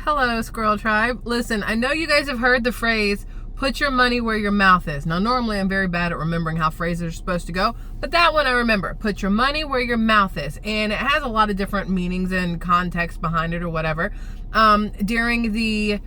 Hello, Squirrel Tribe. Listen, I know you guys have heard the phrase, put your money where your mouth is. Now, normally I'm very bad at remembering how phrases are supposed to go, but that one I remember. Put your money where your mouth is. And it has a lot of different meanings and context behind it or whatever. During the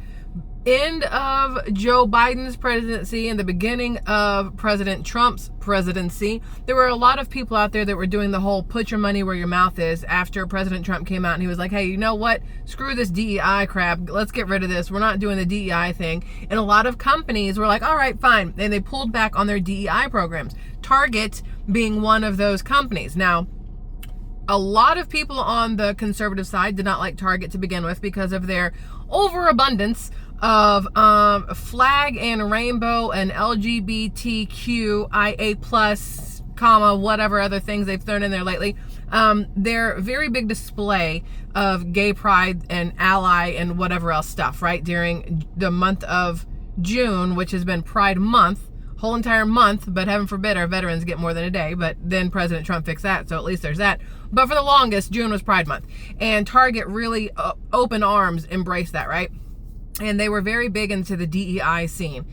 end of Joe Biden's presidency and the beginning of President Trump's presidency, there were a lot of people out there that were doing the whole put your money where your mouth is after President Trump came out and he was like, hey, you know what? Screw this DEI crap. Let's get rid of this. We're not doing the DEI thing. And a lot of companies were like, all right, fine. And they pulled back on their DEI programs. Target being one of those companies. Now, a lot of people on the conservative side did not like Target to begin with because of their overabundance of flag and rainbow and LGBTQIA plus, comma, whatever other things they've thrown in there lately. Their very big display of gay pride and ally and whatever else stuff, right? During the month of June, which has been Pride Month, whole entire month, but heaven forbid our veterans get more than a day, but then President Trump fixed that, so at least there's that. But for the longest, June was Pride Month. And Target really open arms embraced that, right? And they were very big into the DEI scene.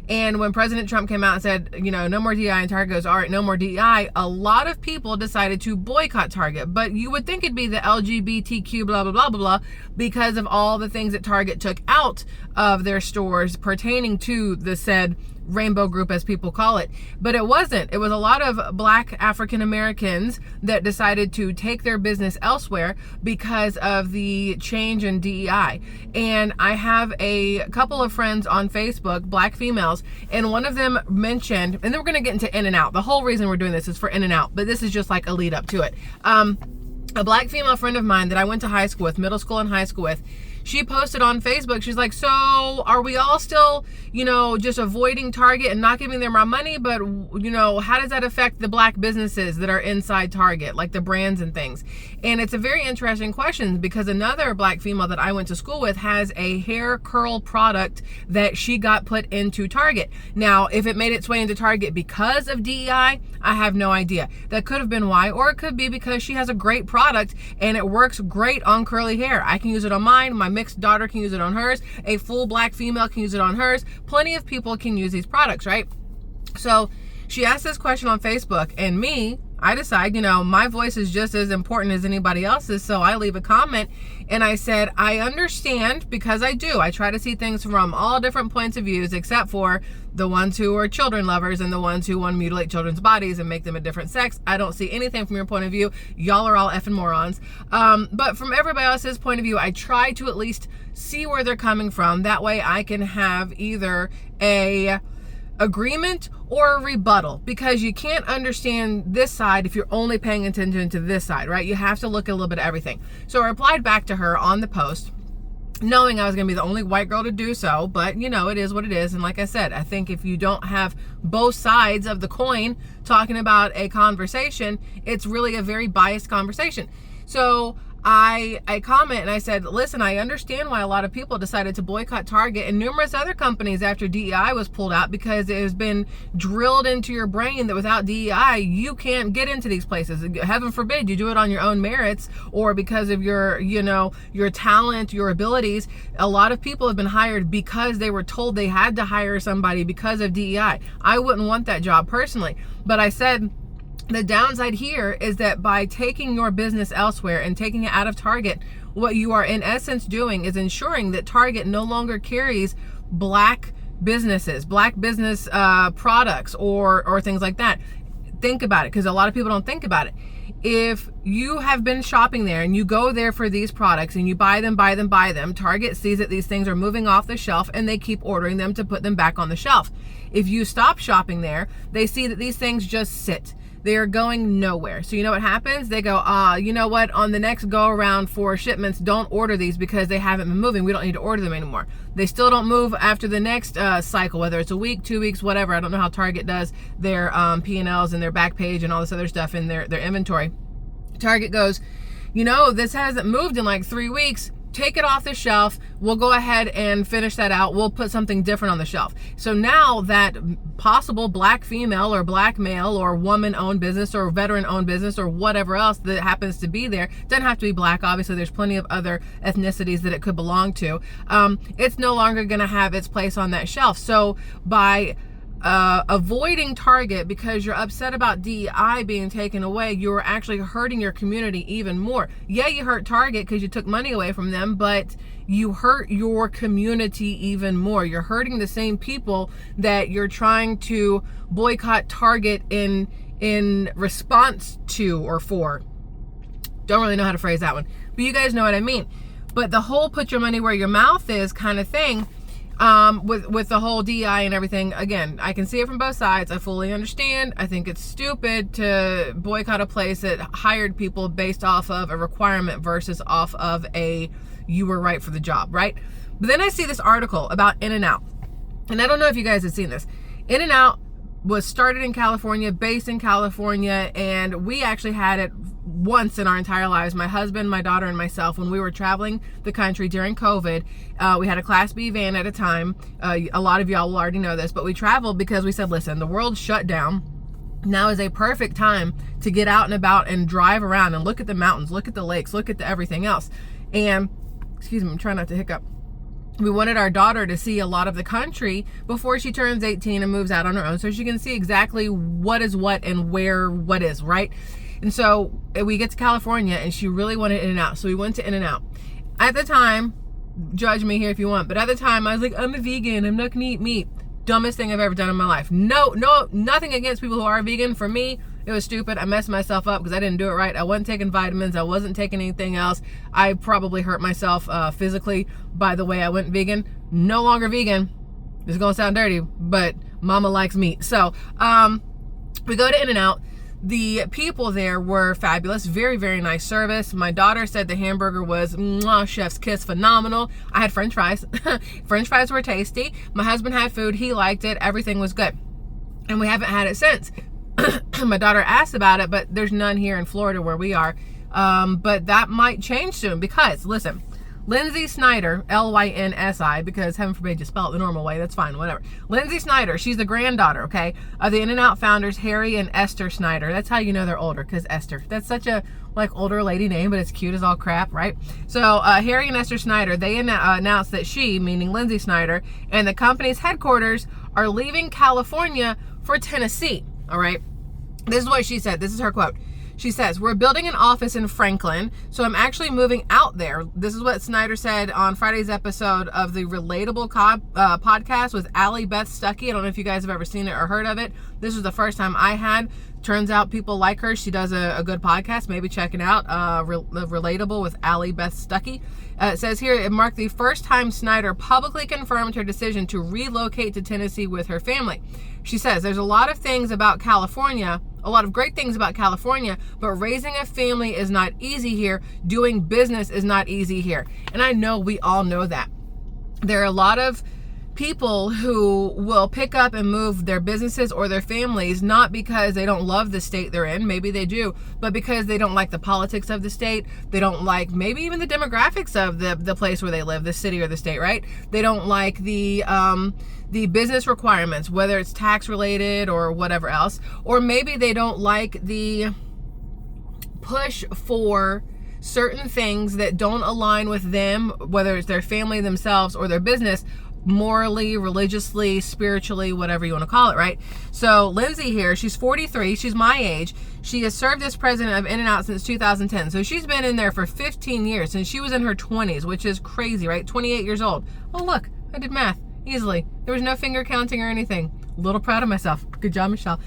And when President Trump came out and said, you know, no more DEI, and Target goes, all right, no more DEI, a lot of people decided to boycott Target. But you would think it'd be the LGBTQ blah, blah, blah, blah, blah, because of all the things that Target took out of their stores pertaining to the said rainbow group, as people call it. But it wasn't. It was a lot of Black African Americans that decided to take their business elsewhere because of the change in DEI. And I have a couple of friends on Facebook, Black females, and one of them mentioned, and then we're going to get into In-N-Out. The whole reason we're doing this is for In-N-Out, but this is just like a lead up to it. A Black female friend of mine that I went to high school with, middle school and high school with, she posted on Facebook, she's like, so are we all still, you know, just avoiding Target and not giving them our money? But, you know, how does that affect the Black businesses that are inside Target, like the brands and things? And it's a very interesting question because another Black female that I went to school with has a hair curl product that she got put into Target. Now, if it made its way into Target because of DEI, I have no idea. That could have been why, or it could be because she has a great product and it works great on curly hair. I can use it on mine. My mixed daughter can use it on hers. A full Black female can use it on hers. Plenty of people can use these products, right? So she asked this question on Facebook, and I decide, you know, my voice is just as important as anybody else's, so I leave a comment and I said, I understand, because I do. I try to see things from all different points of views, except for the ones who are children lovers and the ones who want to mutilate children's bodies and make them a different sex. I don't see anything from your point of view. Y'all are all effing morons. But from everybody else's point of view, I try to at least see where they're coming from. That way I can have either a agreement or a rebuttal, because you can't understand this side if you're only paying attention to this side, right? You have to look at a little bit of everything. So I replied back to her on the post, knowing I was going to be the only white girl to do so, but you know, it is what it is. And like I said, I think if you don't have both sides of the coin talking about a conversation, it's really a very biased conversation. So I comment and I said, listen, I understand why a lot of people decided to boycott Target and numerous other companies after DEI was pulled out, because it has been drilled into your brain that without DEI, you can't get into these places. Heaven forbid you do it on your own merits or because of your, you know, your talent, your abilities. A lot of people have been hired because they were told they had to hire somebody because of DEI. I wouldn't want that job personally, but I said, the downside here is that by taking your business elsewhere and taking it out of Target, what you are in essence doing is ensuring that Target no longer carries Black businesses, Black business products or things like that. Think about it, because a lot of people don't think about it. If you have been shopping there and you go there for these products and you buy them, Target sees that these things are moving off the shelf and they keep ordering them to put them back on the shelf. If you stop shopping there, they see that these things just sit. They are going nowhere. So you know what happens? They go, you know what? On the next go around for shipments, don't order these because they haven't been moving. We don't need to order them anymore. They still don't move after the next cycle, whether it's a week, 2 weeks, whatever. I don't know how Target does their P&Ls and their back page and all this other stuff in their inventory. Target goes, you know, this hasn't moved in like 3 weeks. take it off the shelf. We'll go ahead and finish that out. We'll put something different on the shelf. So now that possible black female or black male or woman-owned business or veteran-owned business or whatever else that happens to be there, doesn't have to be black. Obviously, there's plenty of other ethnicities that it could belong to. It's no longer going to have its place on that shelf. So by avoiding Target because you're upset about DEI being taken away, you're actually hurting your community even more. Yeah, you hurt Target because you took money away from them, but you hurt your community even more. You're hurting the same people that you're trying to boycott Target in response to or for. Don't really know how to phrase that one, but you guys know what I mean. But the whole put your money where your mouth is kind of thing, with the whole DEI and everything, again, I can see it from both sides. I fully understand. I think it's stupid to boycott a place that hired people based off of a requirement versus off of you were right for the job, right? But then I see this article about In-N-Out, and I don't know if you guys have seen this. In-N-Out was started in California, based in California, and we actually had it once in our entire lives, my husband, my daughter, and myself, when we were traveling the country during COVID. We had a Class B van at a time. A lot of y'all will already know this, but we traveled because we said, listen, the world shut down. Now is a perfect time to get out and about and drive around and look at the mountains, look at the lakes, look at everything else. And, excuse me, I'm trying not to hiccup. We wanted our daughter to see a lot of the country before she turns 18 and moves out on her own, so she can see exactly what is what and where what is, right? And so we get to California and she really wanted In-N-Out. So we went to In-N-Out. At the time, judge me here if you want, but at the time I was like, I'm a vegan. I'm not going to eat meat. Dumbest thing I've ever done in my life. No, nothing against people who are vegan. For me, it was stupid. I messed myself up because I didn't do it right. I wasn't taking vitamins. I wasn't taking anything else. I probably hurt myself physically by the way I went vegan. No longer vegan. This is going to sound dirty, but mama likes meat. So we go to In-N-Out. The people there were fabulous. Very, very nice service. My daughter said the hamburger was mwah, chef's kiss, phenomenal. I had French fries. French fries were tasty. My husband had food. He liked it. Everything was good. And we haven't had it since. My daughter asked about it, but there's none here in Florida where we are. But that might change soon because, listen, Lindsay Snyder, L-Y-N-S-I, because heaven forbid you spell it the normal way, that's fine, whatever. Lindsay Snyder, she's the granddaughter, okay, of the In-N-Out founders, Harry and Esther Snyder. That's how you know they're older, because Esther. That's such a, older lady name, but it's cute as all crap, right? So, Harry and Esther Snyder, they announced that she, meaning Lindsay Snyder, and the company's headquarters are leaving California for Tennessee, all right? This is what she said. This is her quote. She says, we're building an office in Franklin, so I'm actually moving out there. This is what Snyder said on Friday's episode of the Relatable podcast with Allie Beth Stuckey. I don't know if you guys have ever seen it or heard of it. This was the first time I had. Turns out people like her. She does a good podcast. Maybe check it out. Relatable with Allie Beth Stuckey. It says here, it marked the first time Snyder publicly confirmed her decision to relocate to Tennessee with her family. She says, there's a lot of things about California, a lot of great things about California, but raising a family is not easy here. Doing business is not easy here. And I know we all know that. There are a lot of people who will pick up and move their businesses or their families, not because they don't love the state they're in, maybe they do, but because they don't like the politics of the state. They don't like maybe even the demographics of the place where they live, the city or the state, right? They don't like the business requirements, whether it's tax related or whatever else, or maybe they don't like the push for certain things that don't align with them, whether it's their family themselves or their business, morally, religiously, spiritually, whatever you want to call it, right? So Lindsay here, she's 43, she's my age. She has served as president of In-N-Out since 2010. So she's been in there for 15 years since she was in her 20s, which is crazy, right? 28 years old. Oh, look, I did math easily. There was no finger counting or anything. A little proud of myself. Good job, Michelle.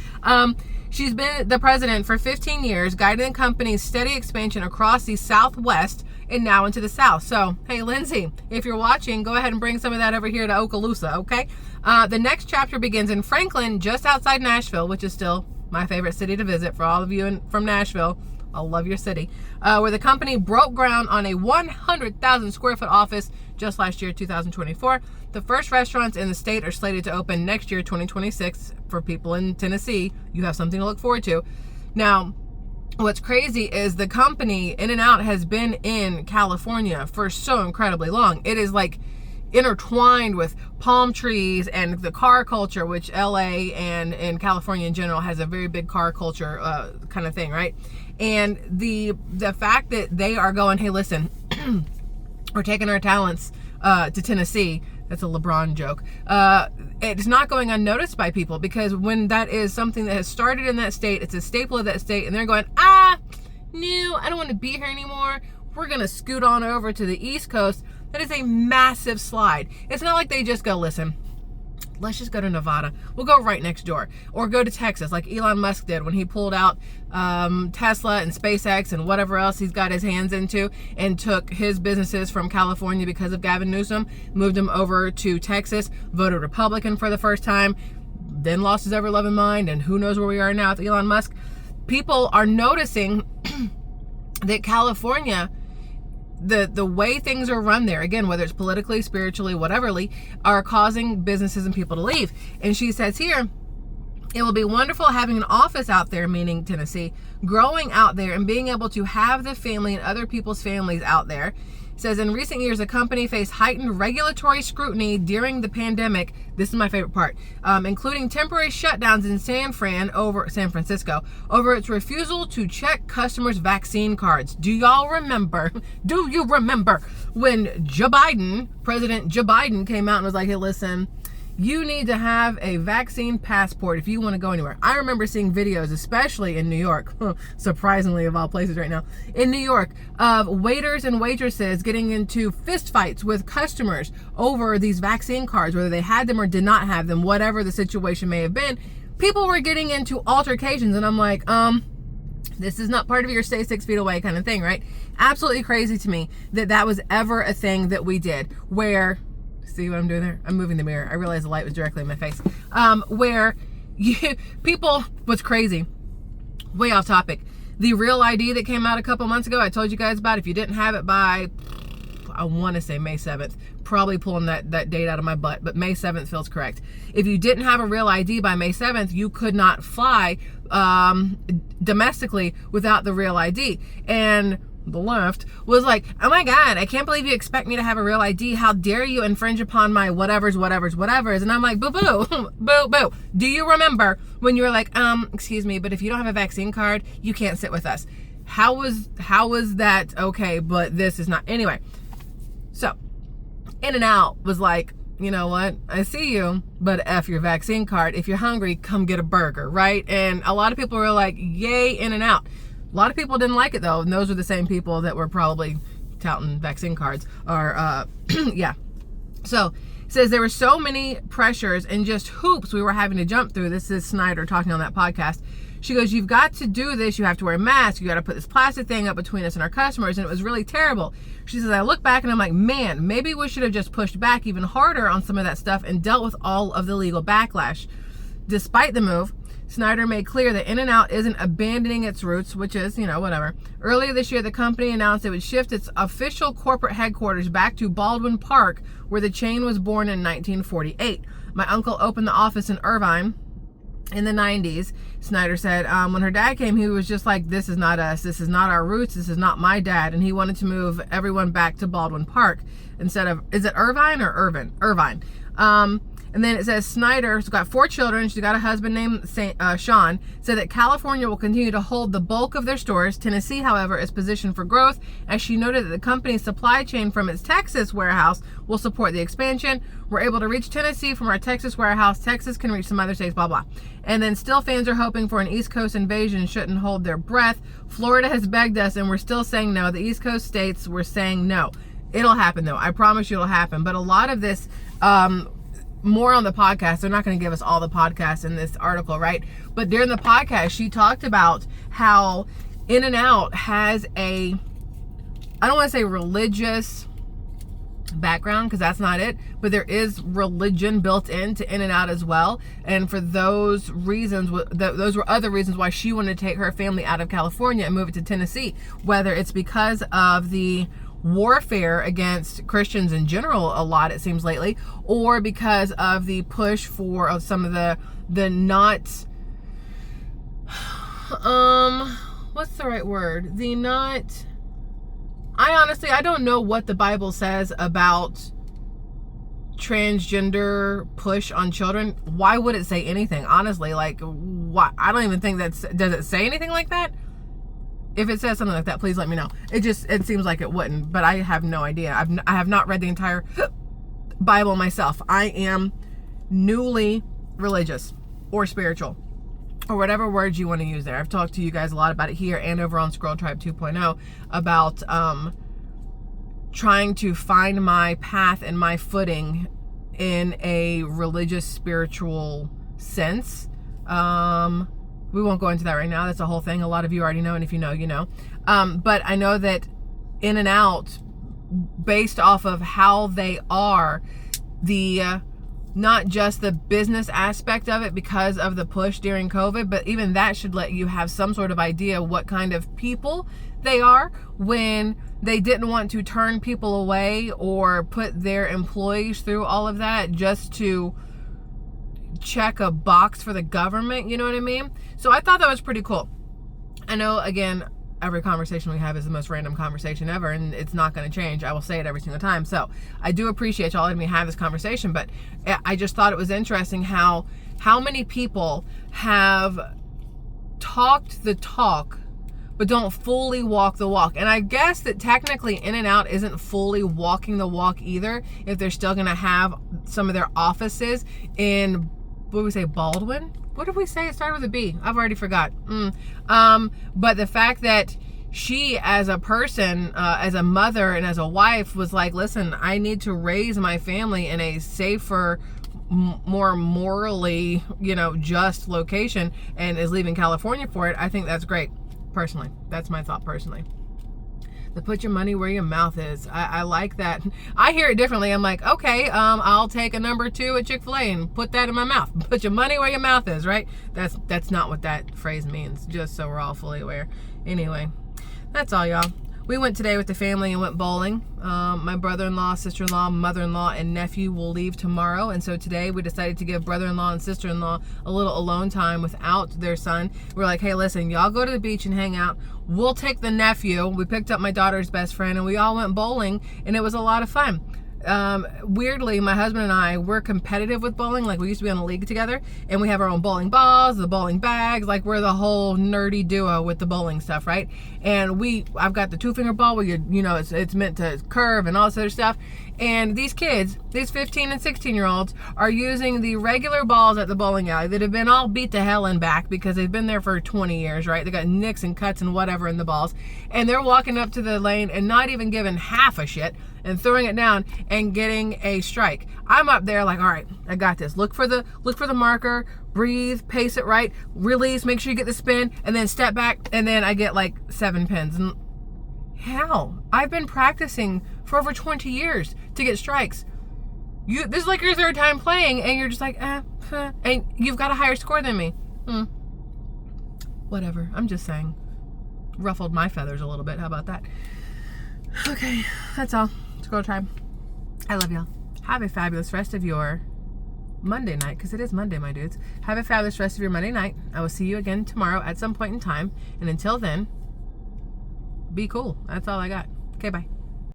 She's been the president for 15 years, guiding the company's steady expansion across the Southwest and now into the South. So, hey, Lindsay, if you're watching, go ahead and bring some of that over here to Okaloosa, okay? The next chapter begins in Franklin, just outside Nashville, which is still my favorite city to visit for all of you from Nashville. I love your city. Where the company broke ground on a 100,000 square foot office just last year, 2024. The first restaurants in the state are slated to open next year, 2026. For people in Tennessee, you have something to look forward to. Now, what's crazy is the company In-N-Out has been in California for so incredibly long. It is like intertwined with palm trees and the car culture, which LA and in California in general has a very big car culture kind of thing, right? And the fact that they are going, hey, listen, we're taking our talents to Tennessee. That's a LeBron joke. It's not going unnoticed by people, because when that is something that has started in that state, it's a staple of that state, and they're going, no, I don't want to be here anymore. We're going to scoot on over to the East Coast. That is a massive slide. It's not like they just go, listen, let's just go to Nevada. We'll go right next door. Or go to Texas like Elon Musk did when he pulled out Tesla and SpaceX and whatever else he's got his hands into, and took his businesses from California because of Gavin Newsom, moved them over to Texas, voted Republican for the first time, then lost his ever-loving mind, and who knows where we are now with Elon Musk. People are noticing that California, the way things are run there, again, whether it's politically, spiritually, whateverly, are causing businesses and people to leave. And she says here, it will be wonderful having an office out there, meaning Tennessee, growing out there and being able to have the family and other people's families out there. Says in recent years, the company faced heightened regulatory scrutiny during the pandemic. This is my favorite part, including temporary shutdowns in San Francisco over its refusal to check customers' vaccine cards. Do you remember when President Joe Biden came out and was like, hey, listen, you need to have a vaccine passport if you want to go anywhere. I remember seeing videos, especially in New York, surprisingly of all places right now, in New York, of waiters and waitresses getting into fistfights with customers over these vaccine cards, whether they had them or did not have them, whatever the situation may have been. People were getting into altercations, and I'm like, this is not part of your stay 6 feet away kind of thing, right? Absolutely crazy to me that was ever a thing that we did, where... See what I'm doing there? I'm moving the mirror. I realized the light was directly in my face. What's crazy, way off topic, the Real ID that came out a couple months ago, I told you guys about. If you didn't have it by, I want to say May 7th, probably pulling that date out of my butt, but May 7th feels correct. If you didn't have a Real ID by May 7th, you could not fly domestically without the Real ID. And the left was like, oh my God, I can't believe you expect me to have a Real ID. How dare you infringe upon my whatevers. And I'm like, boo, boo, boo, boo. Do you remember when you were like, excuse me, but if you don't have a vaccine card, you can't sit with us? How was that okay, but this is not? Anyway, so In-N-Out was like, you know what? I see you, but F your vaccine card. If you're hungry, come get a burger, right? And a lot of people were like, yay, In-N-Out. A lot of people didn't like it though, and those were the same people that were probably touting vaccine cards. Or yeah. So it says there were so many pressures and just hoops we were having to jump through. This is Snyder talking on that podcast. She goes, you've got to do this. You have to wear a mask. You got to put this plastic thing up between us and our customers. And it was really terrible. She says, I look back and I'm like, man, maybe we should have just pushed back even harder on some of that stuff and dealt with all of the legal backlash. Despite the move, Snyder made clear that In-N-Out isn't abandoning its roots, which is, whatever. Earlier this year, the company announced it would shift its official corporate headquarters back to Baldwin Park, where the chain was born in 1948. My uncle opened the office in Irvine in the 90s. Snyder said, when her dad came, he was just like, this is not us. This is not our roots. This is not my dad. And he wanted to move everyone back to Baldwin Park instead of, is it Irvine or Irvine? Irvine. And then it says Snyder's got 4 children. She's got a husband named Sean. Said that California will continue to hold the bulk of their stores. Tennessee, however, is positioned for growth, as she noted that the company's supply chain from its Texas warehouse will support the expansion. We're able to reach Tennessee from our Texas warehouse. Texas can reach some other states, blah, blah. And then still fans are hoping for an East Coast invasion, shouldn't hold their breath. Florida has begged us, and we're still saying no. The East Coast states, we're saying no. It'll happen, though. I promise you it'll happen. But a lot of this... more on the podcast. They're not going to give us all the podcasts in this article, right? But during the podcast, she talked about how In-N-Out has I don't want to say religious background, because that's not it, but there is religion built into In-N-Out as well. And for those reasons, those were other reasons why she wanted to take her family out of California and move it to Tennessee, whether it's because of the warfare against Christians in general a lot, it seems lately, or because of the push for some of the not what's the right word? I don't know what the Bible says about transgender push on children. Why would it say anything? Honestly, like, why? I don't even think does it say anything like that? If it says something like that, please let me know. It seems like it wouldn't, but I have no idea. I have not read the entire Bible myself. I am newly religious or spiritual, or whatever words you want to use there. I've talked to you guys a lot about it here and over on SquirrelTribe 2.0 about trying to find my path and my footing in a religious, spiritual sense. We won't go into that right now. That's a whole thing. A lot of you already know, and if you know, you know. But I know that in and out, based off of how they are, not just the business aspect of it because of the push during COVID, but even that should let you have some sort of idea what kind of people they are when they didn't want to turn people away or put their employees through all of that just to check a box for the government, you know what I mean? So I thought that was pretty cool. I know, again, every conversation we have is the most random conversation ever, and it's not going to change. I will say it every single time. So I do appreciate y'all letting me have this conversation, but I just thought it was interesting how many people have talked the talk but don't fully walk the walk. And I guess that technically In-N-Out isn't fully walking the walk either, if they're still going to have some of their offices in, what did we say, Baldwin? What did we say? It started with a B. I've already forgot. But the fact that she, as a person, as a mother and as a wife, was like, listen, I need to raise my family in a safer, more morally, just location, and is leaving California for it. I think that's great. Personally, that's my thought personally. To put your money where your mouth is. I like that. I hear it differently. I'm like, okay, I'll take a number 2 at Chick-fil-A and put that in my mouth. Put your money where your mouth is, right? That's not what that phrase means, just so we're all fully aware. Anyway, that's all, y'all. We went today with the family and went bowling. My brother-in-law, sister-in-law, mother-in-law, and nephew will leave tomorrow. And so today we decided to give brother-in-law and sister-in-law a little alone time without their son. We're like, hey, listen, y'all go to the beach and hang out. We'll take the nephew. We picked up my daughter's best friend, and we all went bowling, and it was a lot of fun. Weirdly, my husband and I, we're competitive with bowling. Like, we used to be on a league together, and we have our own bowling balls, the bowling bags. Like, we're the whole nerdy duo with the bowling stuff, right? And I've got the 2-finger ball where it's meant to curve and all this other stuff. And these kids, these 15 and 16-year-olds, are using the regular balls at the bowling alley that have been all beat to hell and back because they've been there for 20 years, right? They got nicks and cuts and whatever in the balls. And they're walking up to the lane and not even giving half a shit and throwing it down and getting a strike. I'm up there like, all right, I got this. Look for the marker, breathe, pace it right, release, make sure you get the spin, and then step back, and then I get like 7 pins. And hell, I've been practicing for over 20 years to get strikes. This is like your 3rd time playing, and you're just like, and you've got a higher score than me. Whatever. I'm just saying. Ruffled my feathers a little bit. How about that? Okay, that's all. SquirrelTribe. I love y'all. Have a fabulous rest of your Monday night, because it is Monday, my dudes. Have a fabulous rest of your Monday night. I will see you again tomorrow at some point in time. And until then, be cool. That's all I got. Okay, bye.